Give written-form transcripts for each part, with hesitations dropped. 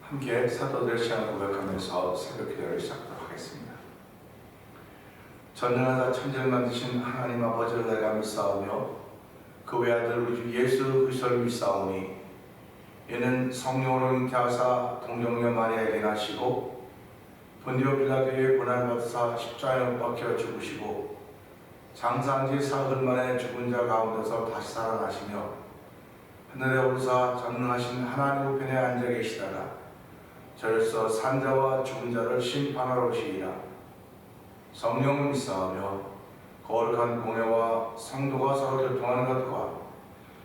함께 사도들의 시간을 고백하면서 새벽 기도를 시작하도록 하겠습니다. 전능하사 천지를 만드신 하나님 아버지를 내가 믿사오며 그 외아들 우리 주 예수 그리스도를 믿사오니 이는 성령으로 잉태하사 동정녀 마리아에게 나시고 본디오 빌라도의 고난을 받으사 십자가에 못 박혀 죽으시고 장사한 지 사흘 만에 죽은 자 가운데서 다시 살아나시며 하늘에 오르사 전능하신 하나님 우편에 앉아 계시다가 저로서 산자와 죽은 자를 심판하러 오시리라. 성령을 믿사오며 거룩한 공회와 성도가 서로 교통하는 것과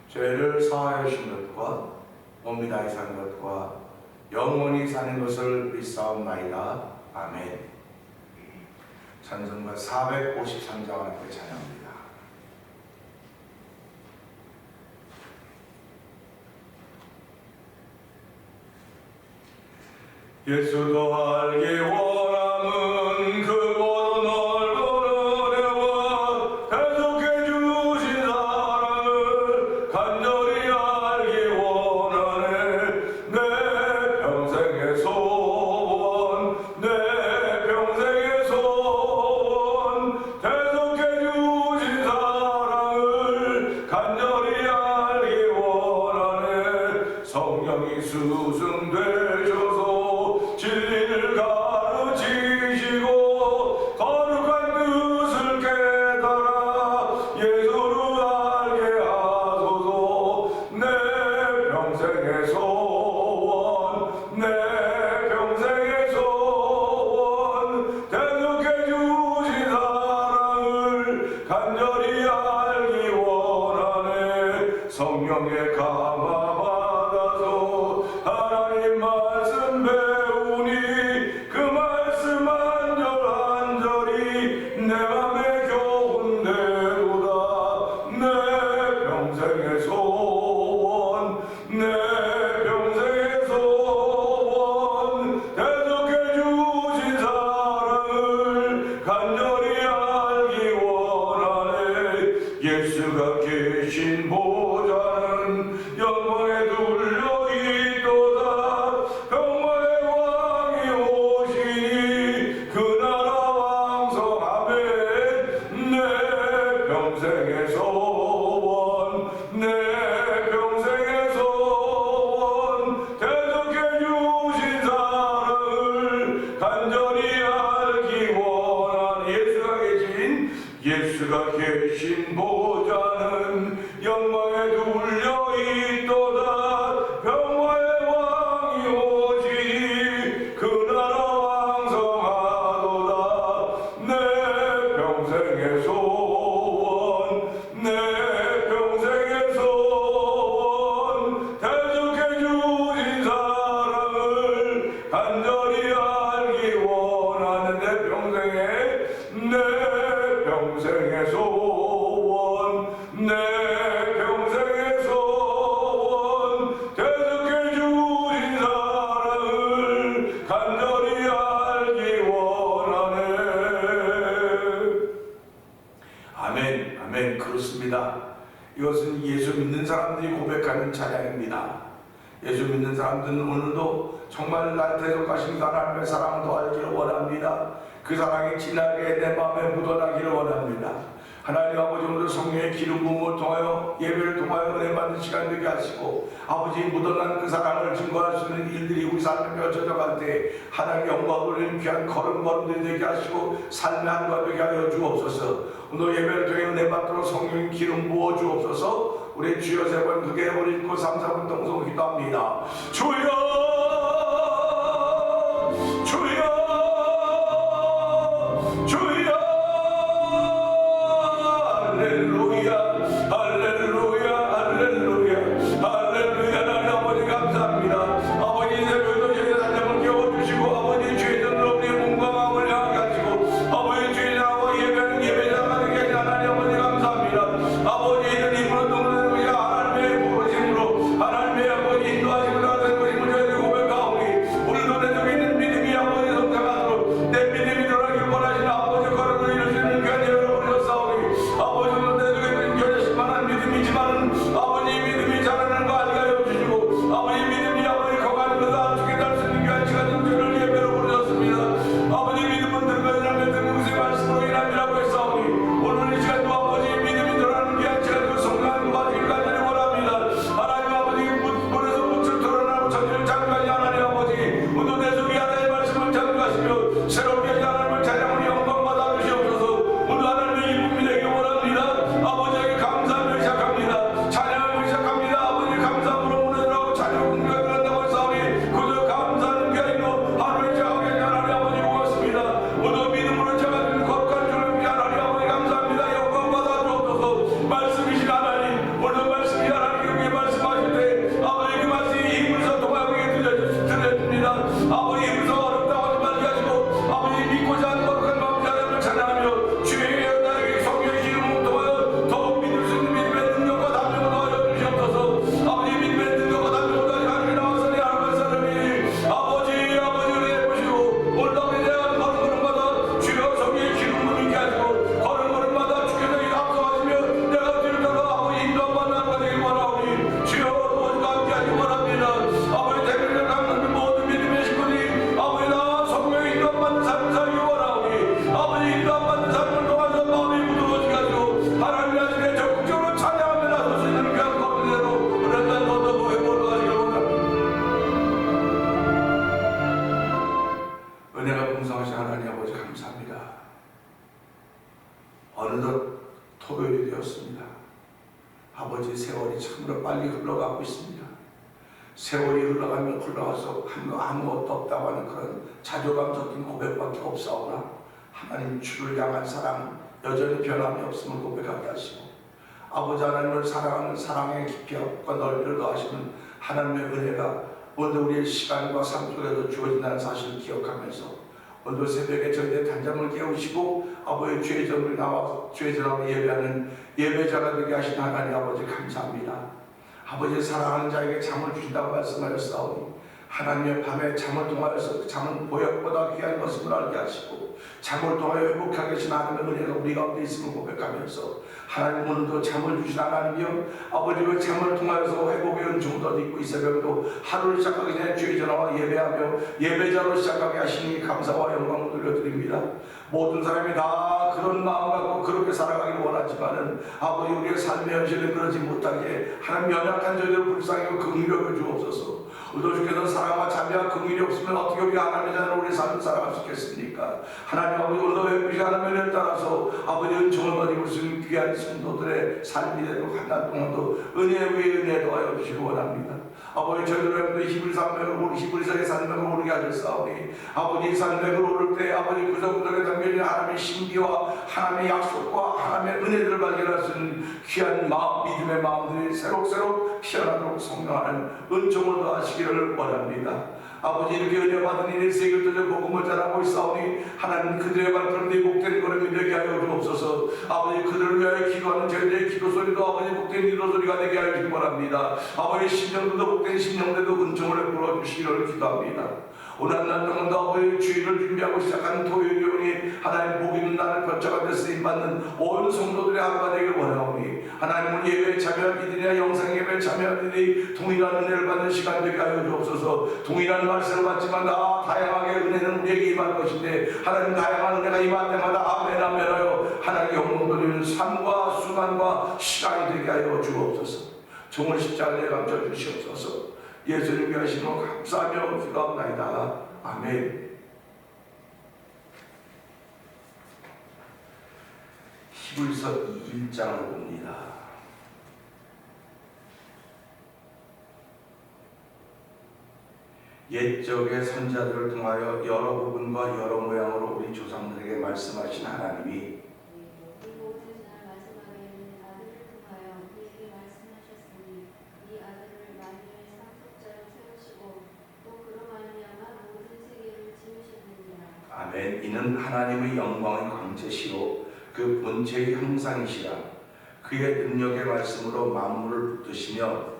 죄를 사하여 주신 것과 몸이 다히 사는 것과 영원히 사는 것을 믿사옵나이다. 아멘. 찬송가 453장 함께 찬양합니다. 예수도 알기 원함은 그곳 넓은 은혜와 대속해 주신 사랑을 간절히 알기 원하네. 내 평생의 소원, 내 평생의 소원, 대속해 주신 사랑을 간절히 알기 원하네. 성령이 수승되셔서 진리를 가르치시고 거룩한 뜻을 깨달아 예수를 알게 하소서. 내 평생의 소원, 내 평생의 소원, 대속해 주신 사랑을 간절히 알기 원하네. 성령의 감화 받아서 하나님 말씀 배우니 그 말씀 한절한절이 내 맘에 교훈되도다. 내 평생의 소원, 내 평생의 소원, 대속해 주신 사랑을 간절히 알기 원하네. 예수가 계신 보좌는 영광에 둘려 있도다. 평화의 왕이 오시니 그 나라 왕성하매. 내 평생의 소원, 내 평생의 소원, 대속해 주신 사랑을 간절히 알기 원한. 예수가 계신 보좌는 영광에 둘려 있도다. 평화의 왕이 오시니 그 나라 왕성하도다. 내 평생의 소원, 내 평생의 소원, 대속해 주신 사랑을 간절히 알기 원하는. 내 평생의 소원, 내 평생의 소원, 대속해 주신 사랑을 간절히 알기 원하네. 아멘, 아멘. 그렇습니다. 이것은 예수 믿는 사람들이 고백하는 찬양입니다. 예수 믿는 사람들은 오늘도 정말 날 대속하신 하나님의 사랑을 더 알기를 원합니다. 그 사랑이 진하게 내 마음에 묻어나기를 원합니다. 하나님 아버지, 오늘 성령의 기름 부음을 통하여 예배를 통하여 은혜 받는 시간 되게 하시고 아버지 묻어난 그 사랑을 증거할 수 있는 일들이 우리 삶에 펼쳐져갈 때 하나님의 영광을 올리는 귀한 걸음걸음들이 되게 하시고 삶의 한과 되게 하여 주옵소서. 오늘 예배를 통해 은혜 받도록 성령의 기름 부어 주옵소서. 우리 주여 세 번 크게 우리 3, 4분 동성 기도합니다. 주여, 주여, 주여. 할렐루야, 할렐루야, 할렐루야, 할렐루야. 하나님 아버지 감사합니다. 아버지 새벽에도 저희 사정을 깨워주시고 아버지 죄전으로 우리의 몸과 마음을 향하게 하시고 아버지 주인하고 예배는 예배자가 되게 하신 하나님 아버지 감사합니다. 아버지 이는 입으로 눈으로 하나님의 부르심으로 하나님의 아버지 인도하심을 받은 것임을 되었습니다. 아버지, 세월이 참으로 빨리 흘러가고 있습니다. 세월이 흘러가면 흘러가서 아무것도 없다고 하는 그런 자조감 섞인 고백밖에 없사오나 하나님 주를 향한 사랑 여전히 변함이 없음을 고백하게 하시고 아버지 하나님을 사랑하는 사랑의 깊이와 넓이를 더하시는 하나님의 은혜가 오늘 우리의 시간과 삶 속에서 주어진다는 사실을 기억하면서 오늘 새벽에 저희의 단잠을 깨우시고 아버지의 죄의 전을 나와 죄의 전하고 예배하는 예배자가 되게 하신 하나님 아버지 감사합니다. 아버지 사랑하는 자에게 잠을 주신다고 말씀하셨사오니 하나님의 밤에 잠을 통하여서 잠은 보약보다 귀한 것임을 알게 하시고 잠을 통하여 회복하게 하신 하나님의 은혜가 우리 가운데 있음을 고백하면서 하나님 오늘도 잠을 주신 하나님이여 아버지 그 잠을 통하여서 회복의 은총도 얻고 이 새벽에도 하루를 시작하기 전에 주의 전화와 예배하며 예배자로 시작하게 하시니 감사와 영광을 돌려드립니다. 모든 사람이 다 그런 마음 갖고 그렇게 살아가길 원하지만은 아버지 우리의 삶의 현실을 그러지 못하게 하나님 연약한 저희들 불쌍히 긍휼히 주옵소서. 오늘도 주께서 사랑과 자비와 긍휼이 없으면 어떻게 우리 하나님의 자녀로 우리 삶을 살아갈 수 있겠습니까? 하나님 아버지 오늘도 회복이 하나님에 따라서 아버지 은총을 얻을 수 있는 귀한 성도들의 삶이 되도록 한 달 동안도 은혜 위에 은혜 더하여 주시기 원합니다. 아버지 저희들의 히브리서의 산맥을 오르게 하셨사오니 아버지 산맥을 오를 때 아버지 구석구석에 담겨있는 하나님의 신비와 하나님의 약속과 하나님의 은혜들을 발견할 수 있는 귀한 마음, 믿음의 마음들이 새록새록 피어나도록 성령하는 은총을 더하시기를 원합니다. 아버지 이렇게 은혜 받은 이들 세계를 복음을 전하고 있사오니 하나님 그들의 발걸음이 복된 걸음이 되게 하여 주옵소서. 아버지 그들을 위하여 기도하는 저희들의 기도 소리도 아버지 복된 기도 소리가 되게 하여 주시기 바랍니다. 아버지 심령들도 복된 심령들도 은총을 베풀어 주시기를 기도합니다. 오늘 한 날 동안도 아버지 주일을 준비하고 시작하는 토요일이 하나님 복 있는 날을 벽자가 되어 쓰임받는 온 성도들의 하루가 되길 원하오니 하나님은 예배에 참여한 이들이나 영상 예배에 참여한 이들이 동일한 은혜를 받는 시간 되게 하여 주옵소서. 동일한 말씀을 받지만 다 다양하게 은혜는 우리에게 임할 것인데 하나님 다양한 은혜가 임할 때마다 아멘 아멘 하여 하나님 영광 돌리는 삶과 순간과 시간이 되게 하여 주옵소서. 종을 십자가에 감춰 주시옵소서. 예수를 위하시며 감사하며 기도합나이다. 아멘. 히브리서 1장을 봅니다. 옛적의 선자들을 통하여 여러 부분과 여러 모양으로 우리 조상들에게 말씀하신 하나님이 아멘. 이는 하나님의 영광의 광채시로 그 본체의 형상이시라. 그의 능력의 말씀으로 만물을 붙드시며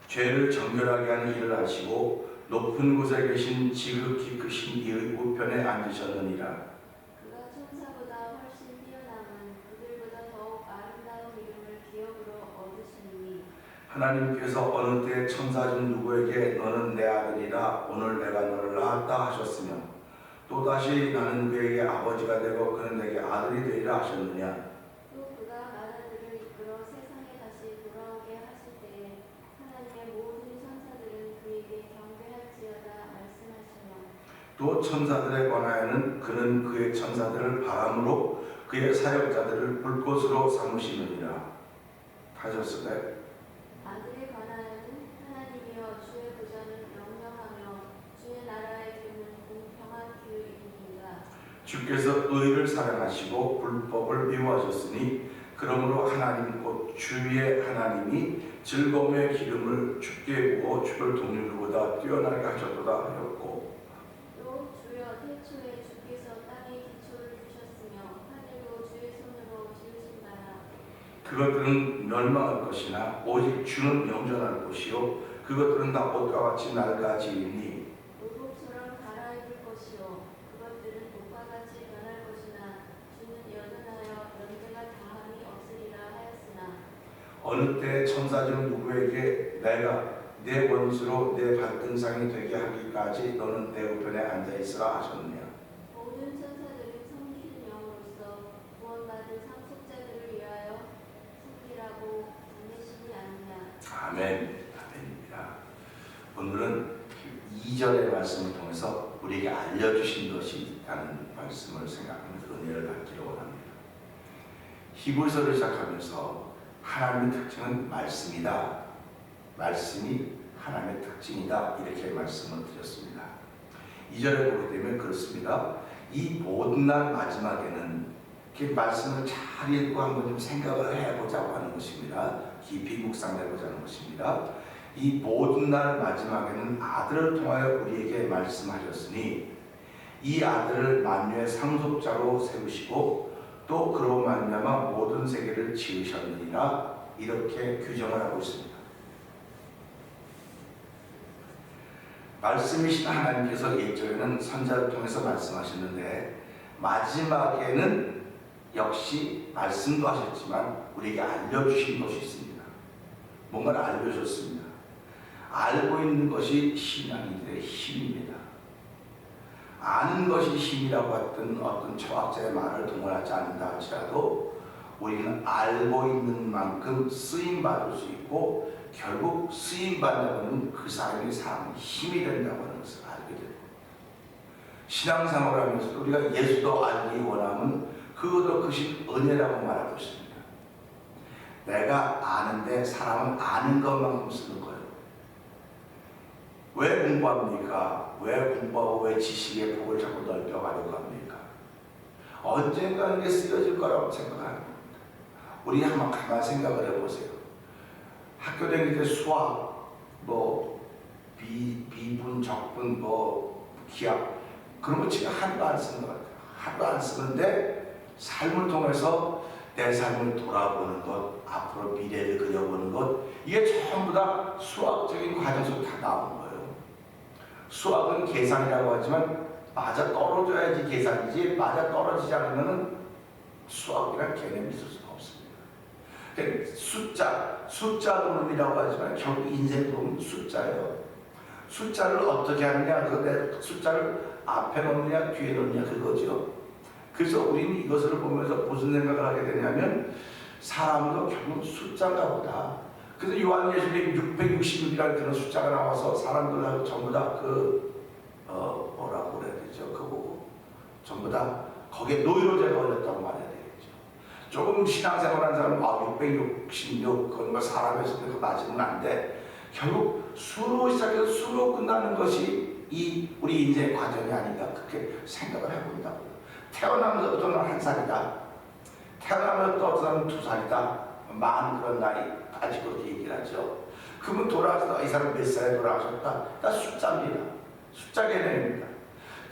죄를 정결하게 하는 일을 하시고 높은 곳에 계신 지극히 크신 이의 우편에 앉으셨느니라. 그가 천사보다 훨씬 뛰어남은 그들보다 더욱 아름다운 이름을 기업으로 얻으시니 하나님께서 어느 때 천사 중 누구에게 너는 내 아들이라 오늘 내가 너를 낳았다 하셨으며 또다시 나는 그에게 아버지가 되고 그는 내게 아들이 되리라 하셨느냐. 또 그가 나라들을 이끌어 세상에 다시 돌아오게 하실 때에 하나님의 모든 천사들은 그에게 경배할지어다 말씀하시며 또 천사들에 관하여는 그는 그의 천사들을 바람으로 그의 사역자들을 불꽃으로 삼으시느니라 하셨으되 아들에 관하여는 하나님이여 주의 보좌는 영영하며 주의 나라의 규는 공평한 규이니이다. 주께서 의를 사랑하시고 불법을 미워하셨으니 그러므로 하나님 곧 주의 하나님이 즐거움의 기름을 주께 부어 주를 동료들보다 뛰어나게 하셨도다 하였고 또 주여 태초에 주께서 땅에 기초를 두셨으며 하늘도 주의 손으로 지으신 바라. 그것들은 멸망할 것이나 오직 주는 영존할 것이요 그것들은 다 옷과 같이 낡아지니 의복처럼 갈아입을 것이요 그것들은 옷과 같이 변할 것이나 주는 여전하여 연대가 다함이 없으리라 하였으나 어느 때 천사 중 누구에게 내가 내 원수로 내 발등상이 되게 하기까지 너는 내 우편에 앉아있으라 하셨느냐. 모든 천사들은 섬기는 영으로서 구원받을 상속자들을 위하여 섬기라고 보내시지 않느냐. 아멘. 아멘입니다. 오늘은 2절의 말씀을 통해서 우리에게 알려주신 것이 있다는 말씀을 생각하면서 은혜를 받기를 원합니다. 히브리서를 시작하면서 하나님의 특징은 말씀이다. 말씀이 하나님의 특징이다. 이렇게 말씀을 드렸습니다. 2절에 보게 되면 그렇습니다. 이 모든 날 마지막에는 이렇게 말씀을 잘 읽고 한번 좀 생각을 해보자고 하는 것입니다. 깊이 묵상해보자 하는 것입니다. 이 모든 날 마지막에는 아들을 통하여 우리에게 말씀하셨으니 이 아들을 만유의 상속자로 세우시고 또 그로 말미암아 모든 세계를 지으셨느니라 이렇게 규정을 하고 있습니다. 말씀이신 하나님께서 예전에는 선자를 통해서 말씀하셨는데 마지막에는 역시 말씀도 하셨지만 우리에게 알려주신 것이 있습니다. 뭔가를 알려줬습니다. 알고 있는 것이 신앙인들의 힘입니다. 아는 것이 힘이라고 했던 어떤 철학자의 말을 동원하지 않는다 할지라도 우리는 알고 있는 만큼 쓰임받을 수 있고 결국 쓰임받는 그 사람이 힘이 된다고 하는 것을 알게 됩니다. 신앙생활을 하면서 우리가 예수도 알기 원하면 그것도 그것이 은혜라고 말하고 있습니다. 내가 아는데 사람은 아는 것만큼 쓰는 거예요. 왜 공부합니까? 왜 공부하고 왜 지식의 폭을 자꾸 넓혀가려고 합니까? 언젠가 이게 쓰여질 거라고 생각합니다. 우리 한번 가만히 생각을 해보세요. 학교 다닐 때 수학, 미분, 적분, 기하 그런 거 지금 하나도 안 쓰는 것 같아요. 하나도 안 쓰는데 삶을 통해서 내 삶을 돌아보는 것, 앞으로 미래를 그려보는 것 이게 전부 다 수학적인 과정에서 다 나오는 거예요. 수학은 계산이라고 하지만 맞아 떨어져야지 계산이지 맞아 떨어지지 않으면 수학이란 개념이 있을 수가 없습니다. 숫자 논이라고 하지만 결국 인생 논은 숫자예요. 숫자를 어떻게 하느냐, 그 숫자를 앞에 놓느냐 뒤에 놓느냐 그거죠. 그래서 우리는 이것을 보면서 무슨 생각을 하게 되냐면 사람도 결국 숫자인가 보다. 그래서 요한예수님 666이라는 그런 숫자가 나와서 사람들 전부 다 뭐라고 그래야 되죠? 그거 보고 전부 다 거기에 노이로제가 걸렸다고 말해야 되겠죠. 조금 신앙생활한 사람은 666 그건 뭐 사람에서 그거 맞으면 안 돼. 결국 수로 시작해서 수로 끝나는 것이 우리 인생의 과정이 아닌가 그렇게 생각을 해본다고요. 태어나면서부터 한 살이다. 태어나면서부터 어떤 사람은 2살이다. 많은 그런 나이까지 그렇게 얘기를 하죠. 그러면 돌아가서 이 사람 몇 살에 돌아가셨다. 다 숫자입니다. 숫자 개념입니다.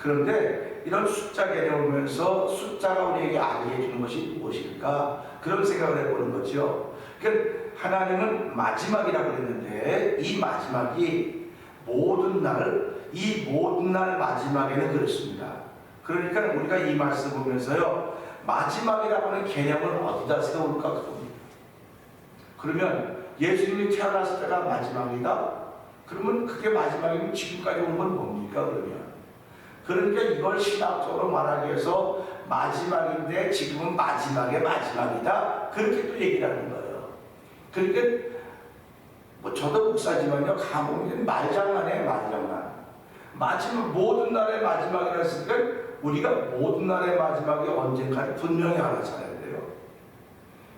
그런데 이런 숫자 개념을 보면서 숫자가 우리에게 알게 해주는 것이 무엇일까? 그런 생각을 해보는 거죠. 그러니까 하나님은 마지막이라고 그랬는데 이 마지막이 이 모든 날 마지막에는 그렇습니다. 그러니까 우리가 이 말씀 보면서요 마지막이라고 하는 개념을 어디다 세울까 그겁니다. 그러면 예수님이 태어났을 때가 마지막이다? 그러면 그게 마지막이면 지금까지 온 건 뭡니까 그러니까 이걸 신학적으로 말하기 위해서 마지막인데 지금은 마지막의 마지막이다 그렇게 또 얘기를 하는 거예요. 그러니까 저도 목사지만요 가보면 말장난이에요. 마지막 모든 날의 마지막이라 했으니까 우리가 모든 날의 마지막이 언젠가 분명히 알아차려야 돼요.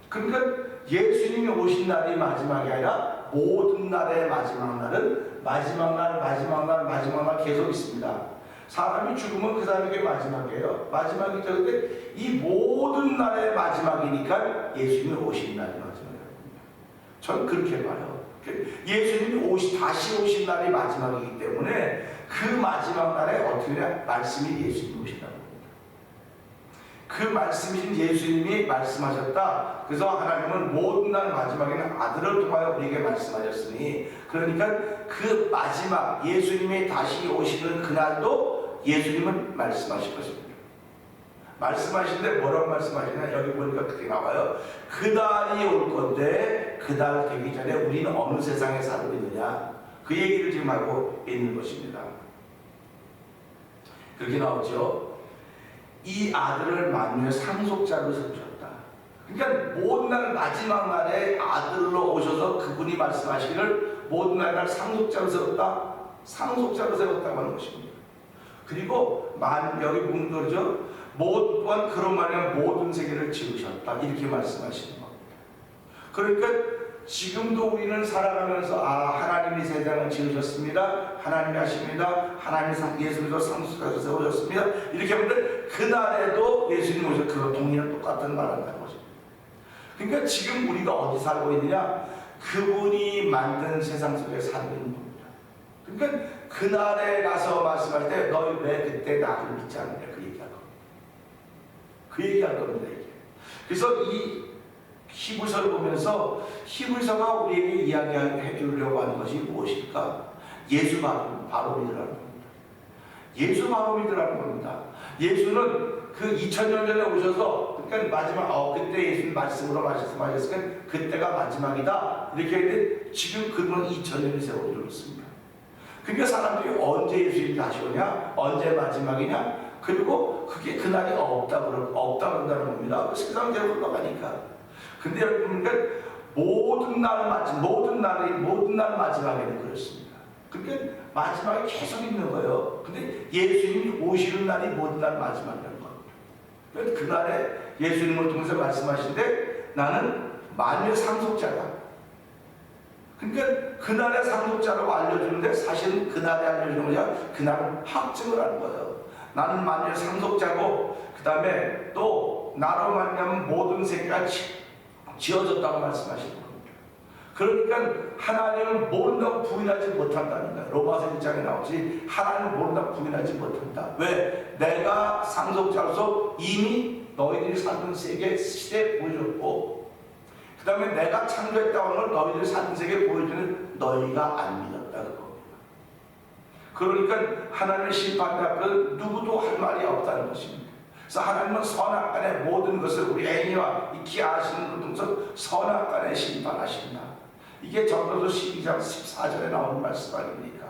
그러니까 예수님이 오신 날이 마지막이 아니라 모든 날의 마지막 날은 마지막 날 계속 있습니다. 사람이 죽으면 그 사람에게 마지막이에요. 마지막이죠. 근데 이 모든 날의 마지막이니까 예수님이 오신 날이 마지막이라고 합니다. 저는 그렇게 봐요. 예수님이 다시 오신 날이 마지막이기 때문에 그 마지막 날에 어떻게 해야 말씀이 예수님이 오신다고 합니다. 그 말씀이신 예수님이 말씀하셨다. 그래서 하나님은 모든 날 마지막에는 아들을 통하여 우리에게 말씀하셨으니 그러니까 그 마지막 예수님이 다시 오시는 그날도 예수님은 말씀하실 것입니다. 말씀하시는데 뭐라고 말씀하시냐 여기 보니까 그렇게 나와요. 그날이 올 건데 그날 되기 전에 우리는 어느 세상에 살고 있느냐 그 얘기를 지금 하고 있는 것입니다. 그렇게 나오죠. 이 아들을 만유의 상속자로 세우셨다. 그러니까 모든 날 마지막 날에 아들로 오셔서 그분이 말씀하시기를 모든 날 상속자로 세웠다. 상속자로 세웠다고 하는 것입니다. 그리고 여기 보면 그러죠. 또한 그런 말이면 모든 세계를 지으셨다 이렇게 말씀하시는 겁니다. 그러니까 지금도 우리는 살아가면서 하나님이 세상을 지으셨습니다. 하나님이 하십니다. 하나님이 예수님도 상속자로 세우셨습니다. 이렇게 하면 그날에도 예수님 오셔서 그 동의는 똑같은 말을 한다는 거죠. 그러니까 지금 우리가 어디 살고 있느냐? 그분이 만든 세상 속에 살고 있는 겁니다. 그러니까 그날에 가서 말씀할 때 너희 왜 그때 나를 믿지 않느냐 그 얘기할 겁니다. 그 얘기할 겁니다. 이게. 그래서 이 히브리서를 보면서 히브리서가 우리에게 이야기해 주려고 하는 것이 무엇일까? 예수 바로 믿으라는 겁니다. 예수 바로 믿으라는 겁니다. 예수는 그 2000년 전에 오셔서 그러니까 마지막 그때 예수님 말씀으로 말씀하셨으니까 그때가 마지막이다 이렇게 했는데 지금 그분은 2000년의 세월이 흘렀습니다. 그러니까 사람들이 언제 예수님이 다시 오냐? 언제 마지막이냐? 그리고 그게 그날이 없다 그런다는 겁니다. 세상이 흘러가니까. 근데 여러분, 그러니까 모든 날 마지막에는 그렇습니다. 그러니까 마지막에 계속 있는 거예요. 근데 예수님이 오시는 날이 모든 날 마지막이라는 겁니다. 그러니까 그날에 예수님을 통해서 말씀하신데 나는 만유의 상속자다. 그러니까 그날의 상속자라고 알려주는데 사실은 그날에 알려주는 거냐? 그날은 확증을 하는 거예요. 나는 만유의 상속자고 그 다음에 또 나로 말미암아 모든 세계가 지어졌다고 말씀하시는 겁니다. 그러니까 하나님을 모른다고 부인하지 못한다는 거예요. 로마서 1장에 나오지 하나님을 모른다고 부인하지 못한다. 왜? 내가 상속자로서 이미 너희들이 살던 세계 시대에 보여줬고 그 다음에 내가 창조했다고 하는 걸 너희들이 살던 세계에 보여주는 너희가 안 믿었다는 겁니다. 그러니까 하나님의 심판 앞에서 누구도 할 말이 없다는 것입니다. 그래서 하나님은 선악간의 모든 것을 우리 애니와 익히 아시는 것 등에서 선악간에 심판하신다. 이게 전도서 12장 14절에 나오는 말씀 아닙니까?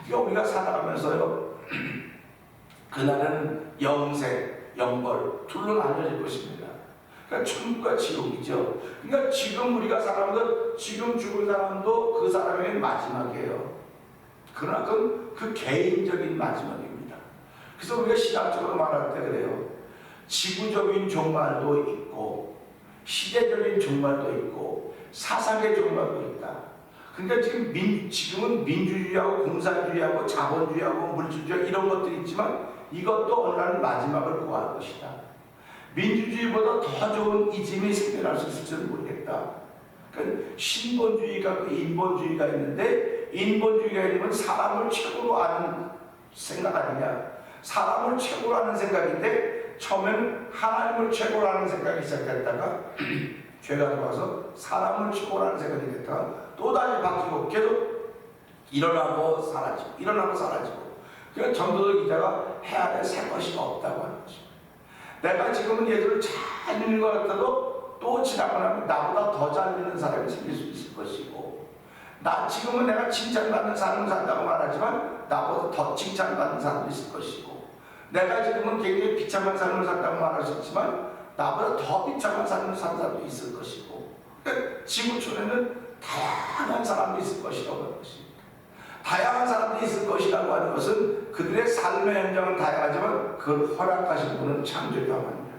그러니까 우리가 살아가면서요 그날은 영생, 영벌 둘로 나눠질 것입니다. 그러니까 천국과 지옥이죠. 그러니까 지금 우리가 살아가면서 지금 죽은 사람도 그 사람의 마지막이에요. 그러나 그건 그 개인적인 마지막입니다. 그래서 우리가 신학적으로 말할 때 그래요. 지구적인 종말도 있고 시대적인 종말도 있고 사상의 종말도 있다. 그러니까 지금은 민주주의하고 공산주의하고 자본주의하고 물질주의 이런 것들이 있지만 이것도 어느 날 마지막을 구할 것이다. 민주주의보다 더 좋은 이즘이 생겨날 수 있을지는 모르겠다. 그러니까 신본주의가 있고 인본주의가 있는데 인본주의가 있으면 사람을 최고로 아는 생각 아니냐. 사람을 최고로 아는 생각인데 처음에는 하나님을 최고로 아는 생각이 시작했다가 죄가 들어와서 사람을 최고로 아는 생각이 됐다가 또다시 바뀌고 계속 일어나고 사라지고 일어나고 사라지고. 그러니까 전도서 기자가 해야 될 새 것이 없다고 하는 것입니다. 내가 지금은 얘들을 잘 믿는 것 같아도 또 지나고 나면 나보다 더 잘 믿는 사람이 생길 수 있을 것이고 지금은 내가 칭찬받는 삶을 산다고 말하지만 나보다 더 칭찬받는 사람도 있을 것이고 내가 지금은 굉장히 비참한 삶을 산다고 말할 수 있지만 나보다 더 비참한 삶을 산 사람도 있을 것이고 그러니까 지구촌에는 다양한 사람도 있을 것이라고 하는 것입니다. 다양한 사람들이 있을 것이라고 하는 것은 그들의 삶의 현장은 다양하지만 그걸 허락하신 분은 창조주 하나님이에요.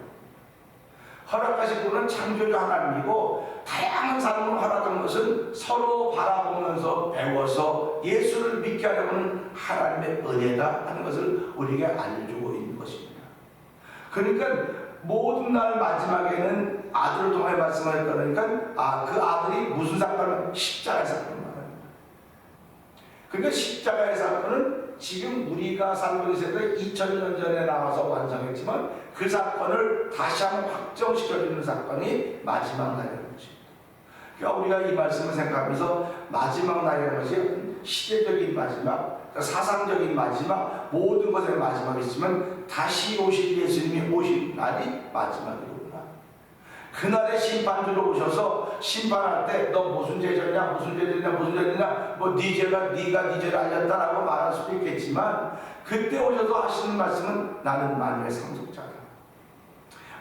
허락하신 분은 창조주 하나님이고 다양한 사람을 허락한 것은 서로 바라보면서 배워서 예수를 믿게 하려는 하나님의 은혜다 하는 것을 우리에게 알려주고 있는 것입니다. 그러니까 모든 날 마지막에는 아들을 통해 말씀할 거니까 그 아들이 무슨 사건은 십자가의 사건을 말합니다. 그러니까 십자가의 사건은 지금 우리가 살고 있는 세대 2000년 전에 나와서 완성했지만 그 사건을 다시 한번 확정시켜주는 사건이 마지막 날이라는 것입니다. 그러니까 우리가 이 말씀을 생각하면서 마지막 날이라는 것이 시대적인 마지막, 그러니까 사상적인 마지막, 모든 것의 마지막이 있으면 다시 오실 예수님이 오실 날이 마지막이구나. 그날의 심판주로 오셔서 심판할 때 너 무슨 죄졌냐 무슨 죄졌냐 무슨 죄졌냐 뭐 네 죄가 네가 네 죄를 알렸다라고 말할 수도 있겠지만 그때 오셔서 하시는 말씀은 나는 만유의 상속자다.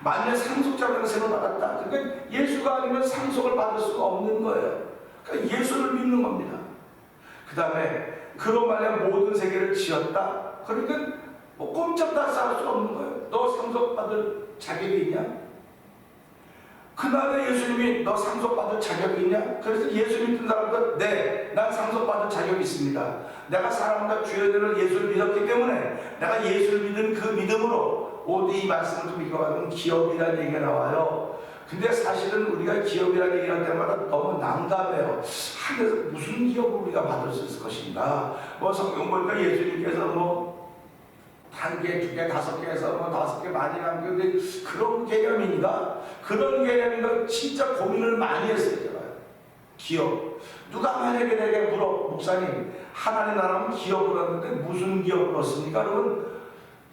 만유의 상속자라는 것을 받았다. 그러니까 예수가 아니면 상속을 받을 수가 없는 거예요. 그러니까 예수를 믿는 겁니다. 그 다음에 그로 말하여 모든 세계를 지었다. 그러니까 뭐 꼼짝도 할 수 없는 거예요. 너 상속받을 자격이 있냐? 그날에 예수님이 너 상속받을 자격이 있냐? 그래서 예수 믿는 사람들, 네, 난 상속받을 자격이 있습니다. 내가 사람과 주여되는 예수를 믿었기 때문에 내가 예수를 믿은 그 믿음으로 오늘 이 말씀을 좀 읽어가면 기업이라는 얘기가 나와요. 근데 사실은 우리가 기업이라는 얘기를 할 때마다 너무 난감해요. 하늘에서 무슨 기업을 우리가 받을 수 있을 것인가? 뭐 성경 보니까 예수님께서 뭐 한 개, 두 개, 다섯 개에서 뭐 다섯 개 많이 남겼는데 그런 개념인가? 그런 개념인가? 진짜 고민을 많이 했어요. 제가. 기업. 누가 만약에 내게 물어, 목사님, 하나님 나라면 기업을 얻는데 무슨 기업을 얻습니까? 그러면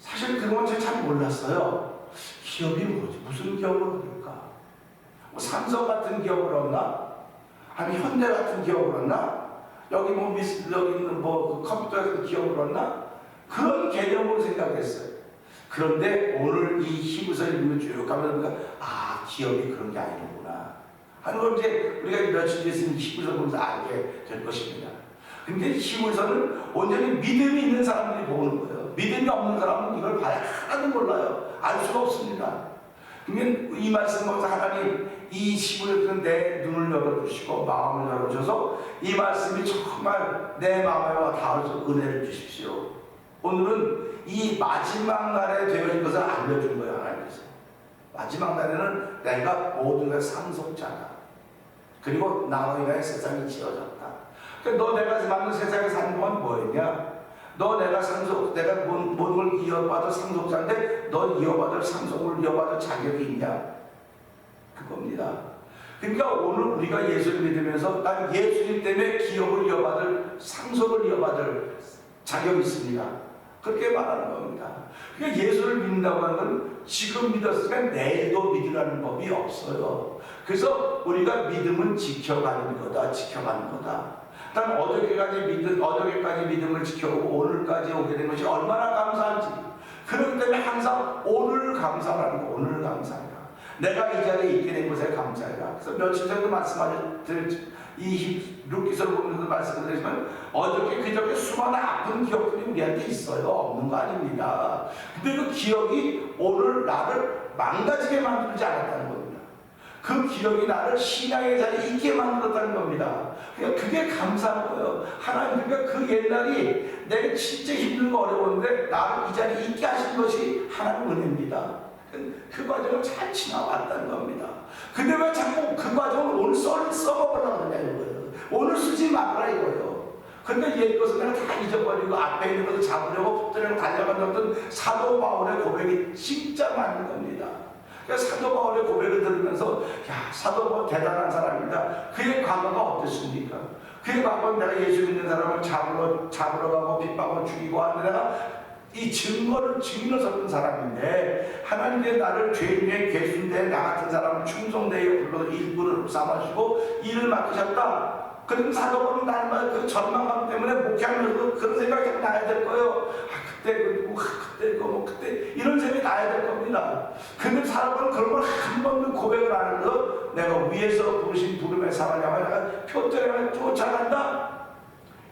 사실 그건 제가 잘 몰랐어요. 기업이 뭐지? 무슨 기업을 얻을까? 뭐 삼성 같은 기업을 얻나? 아니 현대 같은 기업을 얻나? 여기 뭐 여기 있는 뭐 컴퓨터 같은 기업을 얻나? 그런 개념으로 생각했어요. 그런데 오늘 이 히브리서 읽으면 쭉 가면 우리가 아 기업이 그런 게 아니구나 하는 걸 이제 우리가 며칠 뒤에 쓰는 히브리서 보면서 알게 될 것입니다. 근데 히브리서는 온전히 믿음이 있는 사람들이 보는 거예요. 믿음이 없는 사람은 이걸 봐야 하나도 몰라요. 알 수가 없습니다. 그러면 이 말씀 보면서 하나님 이 히브리서는 내 눈을 열어주시고 마음을 열어주셔서 이 말씀이 정말 내 마음에 닿아서 은혜를 주십시오. 오늘은 이 마지막 날에 되어진 것을 알려준 거예요. 하나님께서 마지막 날에는 내가 모든 것의 상속자다. 그리고 나로 인하여 세상이 지어졌다. 그러니까 너 내가 만든 세상에 사는 동안 뭐였냐? 너 내가 모든 걸 이어받을 상속자인데 너 이어받을 상속을 이어받을 자격이 있냐? 그겁니다. 그러니까 오늘 우리가 예수를 믿으면서 난 예수님 때문에 기업을 이어받을 상속을 이어받을 자격이 있습니다. 그렇게 말하는 겁니다. 그러니까 예수를 믿는다고 하는 건 지금 믿었으니까 내일도 믿으라는 법이 없어요. 그래서 우리가 믿음은 지켜가는 거다. 지켜가는 거다. 난 어저께까지 믿음을 지켜오고 오늘까지 오게 된 것이 얼마나 감사한지. 그렇기 때문에 항상 오늘 감사라는 거. 오늘 감사해라. 내가 이 자리에 있게 된 것에 감사해라. 그래서 며칠 전에도 말씀하셨듯이 이 루키서를 보면서 말씀드리지만 어저께 그저께 수많은 아픈 기억들이 우리한테 있어요. 없는 거 아닙니다. 근데 그 기억이 오늘 나를 망가지게 만들지 않았다는 겁니다. 그 기억이 나를 신앙의 자리에 있게 만들었다는 겁니다. 그러니까 그게 감사한 거예요. 하나님 그러니까 그 옛날이 내가 진짜 힘들고 어려웠는데 나를 이 자리에 있게 하신 것이 하나님 은혜입니다. 그 과정을 잘 지나왔다는 겁니다. 근데 왜 자꾸 그 과정을 오늘 써먹으려고 하냐 이거예요. 오늘 쓰지 말라 이거예요. 근데 옛 것을 내가 다 잊어버리고 앞에 있는 것을 잡으려고 붙들려고 달려가는 어떤 사도 바울의 고백이 진짜 맞는 겁니다. 그러니까 사도 바울의 고백을 들으면서 야 사도 바울 대단한 사람입니다. 그의 과거가 어땠습니까? 그의 과거는 내가 예수 믿는 사람을 잡으러 가고 핍박하고 죽이고 하는데 내가 이 증거를 증인을 섰던 사람인데 하나님께 나를 죄인의 괴순대 나 같은 사람을 충성되어 불러 일꾼을 삼아주시고 일을 맡기셨다. 그럼 사도바울은 날마다 그 절망감 때문에 목회하면서도 그런 생각이 나야 될 거예요. 그때 이런 생각이 나야 될 겁니다. 근데 사람은 그런 걸 한 번도 고백을 안 하면서 내가 위에서 부르신 부름에 사랑하며 내가 표절에 쫓아간다.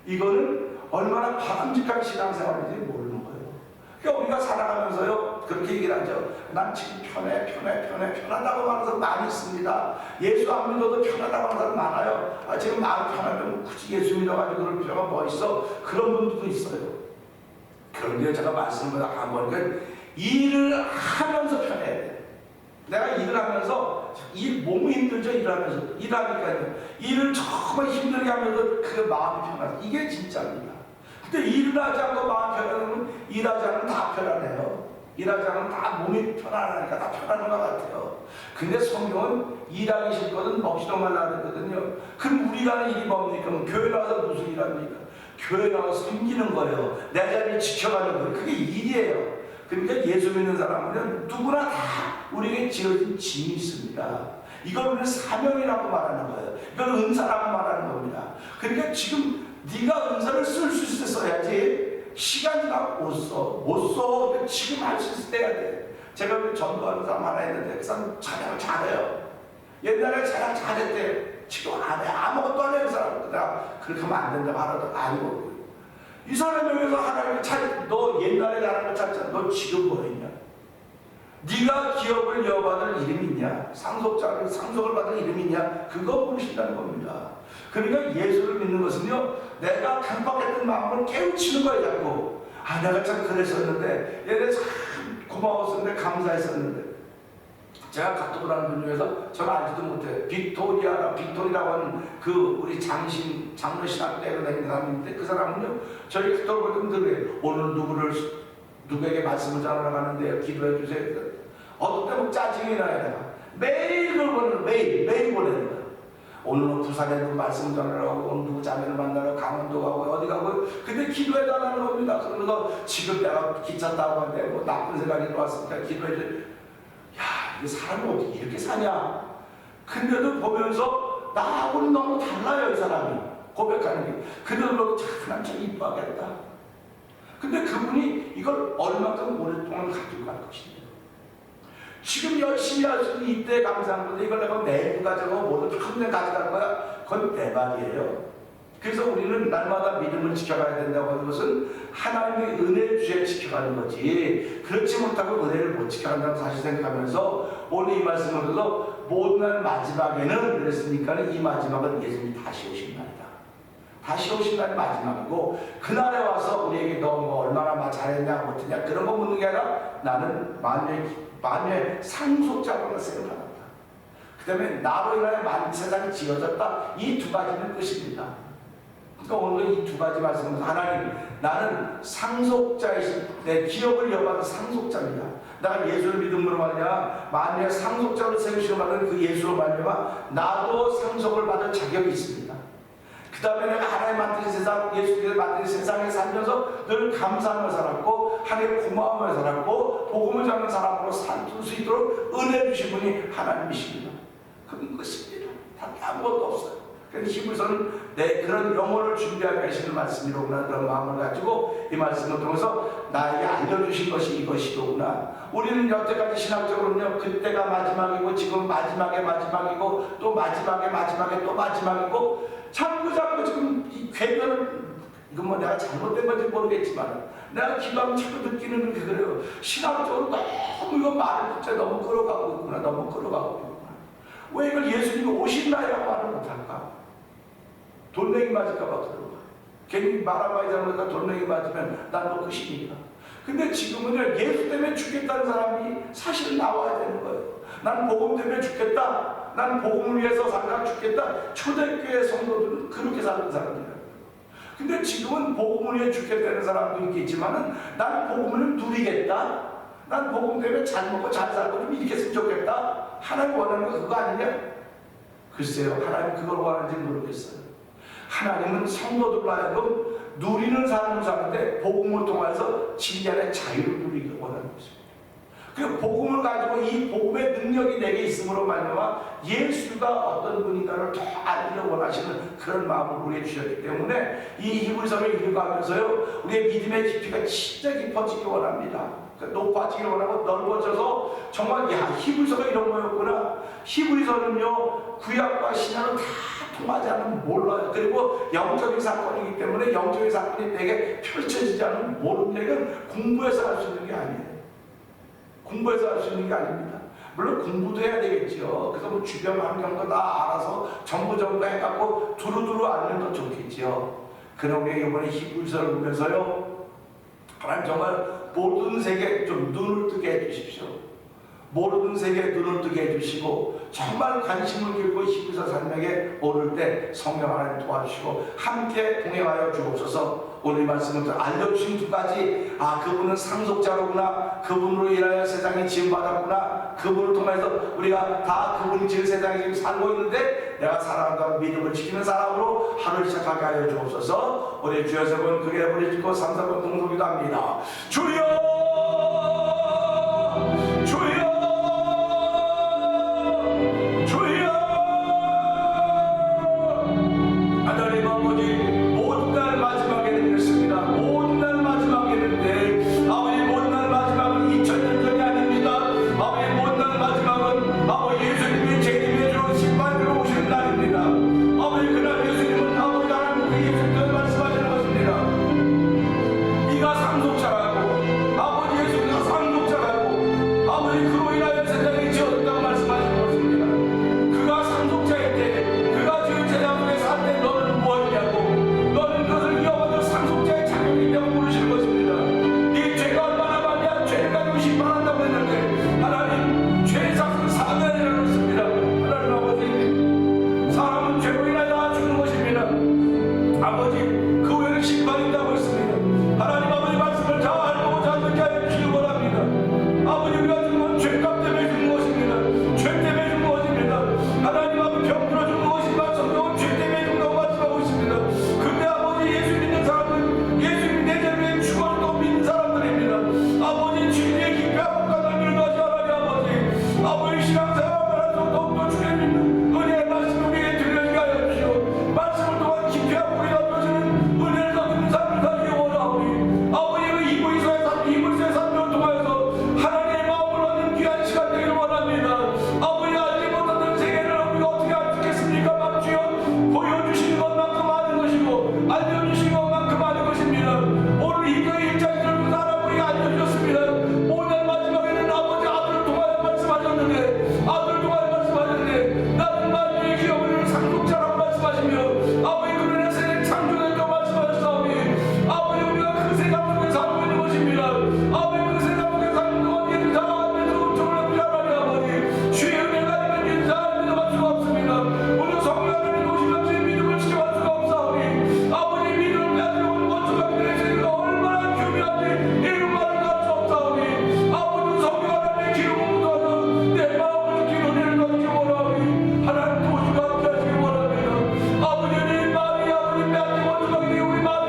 이거는 얼마나 바람직한 신앙생활인지 모르는 거예요. 그러니까 우리가 살아가면서요 그렇게 얘기를 하죠. 난 지금 편하다고 하는 사람 많이 있습니다. 예수 안 믿어도 편하다고 하는 사람 많아요. 지금 마음 편하면 굳이 예수 믿어가지고 그럴 필요가 뭐 있어. 그런 분들도 있어요. 그런데 제가 말씀을 안 보니까 일을 하면서 편해야 돼. 내가 일을 하면서 몸이 힘들죠. 일하니까요. 일을 정말 힘들게 하면서 그 마음이 편하다. 이게 진짜입니다. 근데 일을 하지 않고 마음 편하면 일하지 않으면 다 편하네요. 일하지 않으면 다 몸이 편안하니까 다 편안한 것 같아요. 근데 성경은 일하기 싫거든 먹지도 말라 그러거든요. 그럼 우리가 하는 일이 뭡니까? 교회 나와서 무슨 일 합니까? 교회 나와서 섬기는 거예요. 내 자리를 지켜가는 거예요. 그게 일이에요. 그러니까 예수 믿는 사람은 누구나 다 우리에게 지어진 짐이 있습니다. 이걸 우리는 사명이라고 말하는 거예요. 이걸 은사라고 말하는 겁니다. 그러니까 지금 네가 은사를 쓸 수 있어야지. 시간이 지나고 못 써. 지금 할 수 있을 때야 돼. 제가 그 전도하는 사람 하나 있는데 그 사람 찬양을 잘해요. 옛날에 찬양 잘했대. 지금 안 해. 아무것도 안 해. 그 사람. 내가 그렇게 하면 안 된다고 하나도 알고. 이 사람에 의해서 하나님이 너 옛날에 얘기하는 것 자체는 너 지금 뭐 했냐? 네가 기업을 이어받을 이름이 있냐? 상속을 받을 이름이 있냐? 그거 물으신다는 겁니다. 그러니까 예수를 믿는 것은요, 내가 강박했던 마음을 깨우치는 거예요. 자꾸 내가 참 그랬었는데, 얘네 참 고마웠었는데, 감사했었는데. 제가 카톡을 하는 분 중에서 저는 알지도 못해요. 빅토리라고 하는 그 우리 장로신학 때로 다니는 사람인데, 그 사람은요, 저희 카톡을 보면 그래요. 오늘 누구에게 말씀을 전하러 가는데요, 기도해 주세요. 어떤 때는 짜증이 나요. 내가 매일 그걸 보내는, 매일 보내는 거야. 오늘은 부산에 말씀 전하러 가고, 오늘 누구 자매를 만나러 강원도 가고 어디 가고, 근데 기도해 달라는 겁니다. 그러면서 지금 내가 기차 타고 가는데 뭐 나쁜 생각이 들어왔으니까 기도해 줘. 야, 이 사람이 어떻게 이렇게 사냐? 근데도 보면서 나하고는 너무 달라요. 이 사람이 고백하는 게. 그들로 참 이뻐하겠다. 근데 그분이 이걸 얼마큼 오랫동안 가지고 갈 것이냐. 지금 열심히 할 수 있는 이때 감사한 건데, 이걸 내가 내일 가져가고 모두 평생 가져갈 거야. 그건 내 말이에요. 그래서 우리는 날마다 믿음을 지켜가야 된다고 하는 것은 하나님의 은혜를 주에 지켜가는 거지, 그렇지 못하고 은혜를 못 지켜간다고 사실 생각하면서 오늘 이 말씀을 들어서 모든 날 마지막에는 그랬으니까 이 마지막은 예수님이 다시 오신 날이다. 다시 오신 날이 마지막이고, 그날에 와서 우리에게 너 뭐 얼마나 잘했냐 못했냐 그런 거 묻는 게 아니라 나는 만유의 상속자로서 쓰임 받았다. 그 다음에 나로 인하여 만 세상이 지어졌다. 이 두 가지는 끝입니다. 그러니까 오늘 이 두 가지 말씀은, 하나님 나는 상속자이신, 내 기업을 이어받은 상속자입니다. 내가 예수를 믿음으로 말미암아 만유의 상속자로 세우심을 받은 그 예수로 말미암아 나도 상속을 받을 자격이 있습니다. 그 다음에 내가 하나님 만드신 세상, 예수께서 만드신 세상에 살면서 늘 감사하며 살았고, 하나님 고마워하며 살았고, 복음을 전하는 사람으로 살 수 있도록 은혜 주신 분이 하나님이십니다. 그런 것입니다. 다른 아무것도 없어요. 그래서 히브리서는 내 그런 영혼을 준비하게 하시는 말씀이로구나, 그런 마음을 가지고 이 말씀을 통해서 나에게 알려주신 것이 이것이로구나. 우리는 여태까지 신학적으로는요, 그때가 마지막이고 지금 마지막이고 또 마지막에 또 마지막이고, 자꾸 지금 이 궤변을, 이건 뭐 내가 잘못된 건지 모르겠지만 내가 기도하면 자꾸 느끼는 게 그래요. 신학적으로 너무 이거 말을 진짜 너무 끌어가고 있구나. 왜 이걸 예수님이 오신다라고 말을 못할까? 돌멩이 맞을까봐 그러고, 괜히 말 한마디 잘못하다 돌멩이 맞으면 난 너 끝입니다. 근데 지금은요, 예수 때문에 죽겠다는 사람이 사실 나와야 되는 거예요. 난 복음 때문에 죽겠다, 난 복음을 위해서 살다 죽겠다. 초대교회 성도들은 그렇게 사는 사람들이에요. 근데 지금은 복음을 위해 죽겠다는 사람도 있겠지만은 난 복음을 누리겠다, 난 복음 때문에 잘 먹고 잘 살고 좀 이렇게 했으면 좋겠다. 하나님 원하는 거 그거 아니냐? 글쎄요, 하나님 그걸 원하는지 모르겠어요. 하나님은 성도들로 하여금 누리는 삶을 사는데 복음을 통해서 진리안의 자유를 누리기 원하는 것입니다. 그 복음을 가지고 이 복음의 능력이 내게 있음으로 말미암아 예수가 어떤 분인가를 더 알기를 원하시는 그런 마음을 우리에게 주셨기 때문에 이 히브리서를 읽어가면서요, 우리의 믿음의 깊이가 진짜 깊어지기 원합니다. 높아지기 원하고 넓어져서 정말 히브리서가 이런 거였구나. 히브리서는요, 구약과 신약은 다 통하지 않으면 몰라요. 그리고 영적인 사건이기 때문에 영적인 사건이 내게 펼쳐지지 않으면 모르는 얘기는 공부해서 할 수 있는 게 아니에요. 공부해서 할 수 있는 게 아닙니다. 물론 공부도 해야 되겠죠. 그래서 뭐 주변 환경도 다 알아서 전부 해갖고 두루두루 알면 더 좋겠죠. 그런 게 이번에 히브리서를 보면서요, 하나님 정말 모든 세계에 좀 눈을 뜨게 해주십시오. 모든 세계에 눈을 뜨게 해주시고, 정말 관심을 기울이고 히브리서 설명에 오를 때 성령 하나님 도와주시고 함께 동행하여 주옵소서. 오늘 말씀을 알려주신 두 가지, 그분은 상속자로구나, 그분으로 인하여 세상이 지음받았구나, 그분을 통해서 우리가 다 그분이 지은 세상에 지금 살고 있는데 내가 사랑과 믿음을 지키는 사람으로 하루를 시작하게 하여 주옵소서. 우리 주 여러분 그게 부르짖고 3, 4번 동성기도 합니다. 주여, 주여, 주여. 하나님 아버지, 모든 날 마지막에는 이렇습니다. 모든 날 마지막에는 아버지, 모든 날 마지막은 2000년 전이 아닙니다. 아버지, 모든 날 마지막은 아버지 예수님이 재림의 주로 심판으로 오시는 날입니다. 아버지, 그날 예수님은 아버지 하나님 그 예수님께서 말씀하시는 것입니다. 네가 상속자라고, 거룩하게 되어 우리 마음에